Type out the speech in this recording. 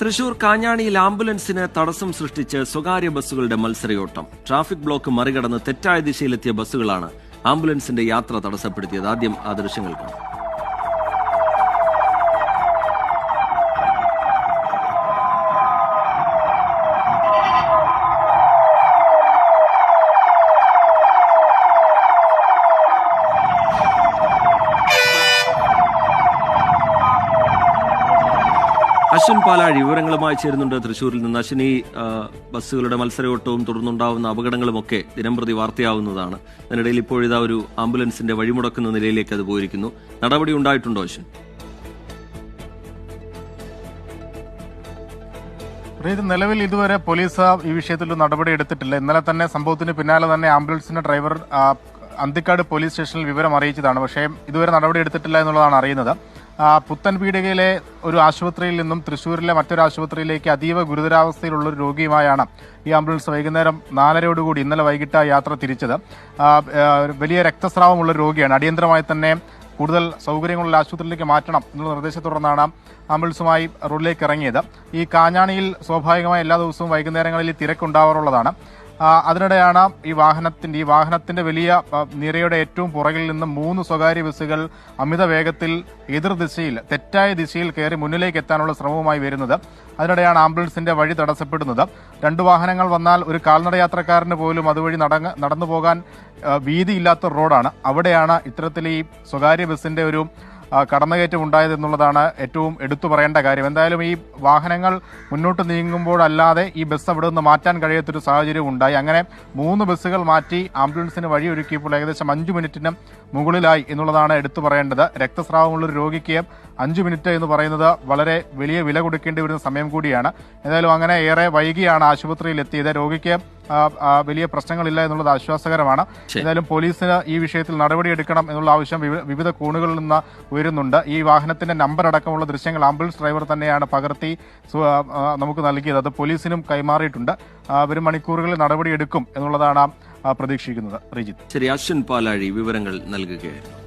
തൃശൂർ കാഞ്ഞാണിയിൽ ആംബുലൻസിന് തടസ്സം സൃഷ്ടിച്ച് സ്വകാര്യ ബസ്സുകളുടെ മത്സരയോട്ടം. ട്രാഫിക് ബ്ലോക്ക് മറികടന്ന് തെറ്റായ ദിശയിലെത്തിയ ബസ്സുകളാണ് ആംബുലൻസിന്റെ യാത്ര തടസ്സപ്പെടുത്തിയത്. ആദ്യം ആ ദൃശ്യങ്ങൾ കാണാം. അശ്വിൻ പാലാഴി വിവരങ്ങളുമായി ചേരുന്നുണ്ട് തൃശ്ശൂരിൽ നിന്ന്. അശ്വിൻ, ഈ ബസ്സുകളുടെ മത്സരയോട്ടവും തുടർന്നുണ്ടാവുന്ന അപകടങ്ങളുമൊക്കെ ദിനംപ്രതി വാർത്തയാവുന്നതാണ്. അതിനിടയിൽ ഇപ്പോഴിതാ ഒരു ആംബുലൻസിന്റെ വഴിമുടക്കുന്ന നിലയിലേക്ക് അത് പോയിരിക്കുന്നു. നടപടി ഉണ്ടായിട്ടുണ്ടോ അശ്വിൻ? നിലവിൽ ഇതുവരെ പോലീസ് ഈ വിഷയത്തിൽ നടപടി എടുത്തിട്ടില്ല. ഇന്നലെ തന്നെ സംഭവത്തിന് പിന്നാലെ തന്നെ ആംബുലൻസിന്റെ ഡ്രൈവർ അന്തിക്കാട് പോലീസ് സ്റ്റേഷനിൽ വിവരം അറിയിച്ചതാണ്. പക്ഷേ ഇതുവരെ നടപടി എടുത്തിട്ടില്ല എന്നുള്ളതാണ് അറിയുന്നത്. പുത്തൻപീടികയിലെ ഒരു ആശുപത്രിയിൽ നിന്നും തൃശ്ശൂരിലെ മറ്റൊരു ആശുപത്രിയിലേക്ക് അതീവ ഗുരുതരാവസ്ഥയിലുള്ള ഒരു രോഗിയുമായാണ് ഈ ആംബുലൻസ് വൈകുന്നേരം 4:30 ഇന്നലെ വൈകിട്ട് യാത്ര തിരിച്ചത്. വലിയ രക്തസ്രാവമുള്ള രോഗിയാണ്. അടിയന്തരമായി തന്നെ കൂടുതൽ സൗകര്യങ്ങളുള്ള ആശുപത്രിയിലേക്ക് മാറ്റണം എന്നുള്ള നിർദ്ദേശത്തെ തുടർന്നാണ് ആംബുലൻസുമായി റോഡിലേക്ക് ഇറങ്ങിയത്. ഈ കാഞ്ഞാണിയിൽ സ്വാഭാവികമായി എല്ലാ ദിവസവും വൈകുന്നേരങ്ങളിൽ തിരക്കുണ്ടാവാറുള്ളതാണ്. അതിനിടെയാണ് ഈ വാഹനത്തിന്റെ വലിയ നിരയുടെ ഏറ്റവും പുറകിൽ നിന്ന് 3 സ്വകാര്യ ബസ്സുകൾ അമിത വേഗത്തിൽ എതിർദിശയിൽ തെറ്റായ ദിശയിൽ കയറി മുന്നിലേക്ക് എത്താനുള്ള ശ്രമവുമായി വരുന്നത്. അതിനിടെയാണ് ആംബുലൻസിന്റെ വഴി തടസ്സപ്പെടുന്നത്. 2 വാഹനങ്ങൾ വന്നാൽ ഒരു കാൽനട യാത്രക്കാരന് പോലും അതുവഴി നടന്നു പോകാൻ വീതിയില്ലാത്ത റോഡാണ്. അവിടെയാണ് ഇത്തരത്തിൽ ഈ സ്വകാര്യ ബസിന്റെ ഒരു കടന്നുകയറ്റം ഉണ്ടായത് എന്നുള്ളതാണ് ഏറ്റവും എടുത്തു പറയേണ്ട കാര്യം. എന്തായാലും ഈ വാഹനങ്ങൾ മുന്നോട്ട് നീങ്ങുമ്പോഴല്ലാതെ ഈ ബസ് അവിടെ നിന്ന് മാറ്റാൻ കഴിയാത്തൊരു സാഹചര്യം ഉണ്ടായി. അങ്ങനെ 3 ബസ്സുകൾ മാറ്റി ആംബുലൻസിന് വഴിയൊരുക്കിയപ്പോൾ ഏകദേശം 5 മിനിറ്റിന് മുകളിലായി എന്നുള്ളതാണ് എടുത്തു പറയേണ്ടത്. രക്തസ്രാവമുള്ളൊരു രോഗിക്ക് 5 മിനിറ്റ് എന്ന് പറയുന്നത് വളരെ വലിയ വില കൊടുക്കേണ്ടി വരുന്ന സമയം കൂടിയാണ്. ഏതായാലും അങ്ങനെ ഏറെ വൈകിയാണ് ആശുപത്രിയിൽ എത്തിയത്. രോഗിക്ക് വലിയ പ്രശ്നങ്ങളില്ല എന്നുള്ളത് ആശ്വാസകരമാണ്. ഏതായാലും പോലീസിന് ഈ വിഷയത്തിൽ നടപടിയെടുക്കണം എന്നുള്ള ആവശ്യം വിവിധ കോണുകളിൽ നിന്ന് ഉയരുന്നുണ്ട്. ഈ വാഹനത്തിന്റെ നമ്പർ അടക്കമുള്ള ദൃശ്യങ്ങൾ ആംബുലൻസ് ഡ്രൈവർ തന്നെയാണ് പകർത്തി നമുക്ക് നൽകിയത്. അത് പോലീസിനും കൈമാറിയിട്ടുണ്ട്. വരും മണിക്കൂറുകളിൽ നടപടിയെടുക്കും എന്നുള്ളതാണ് പ്രതീക്ഷിക്കുന്നത്. റിജിത്ത്. ശരി, അശ്വിൻ പാലാഴി വിവരങ്ങൾ നൽകുകയായിരുന്നു.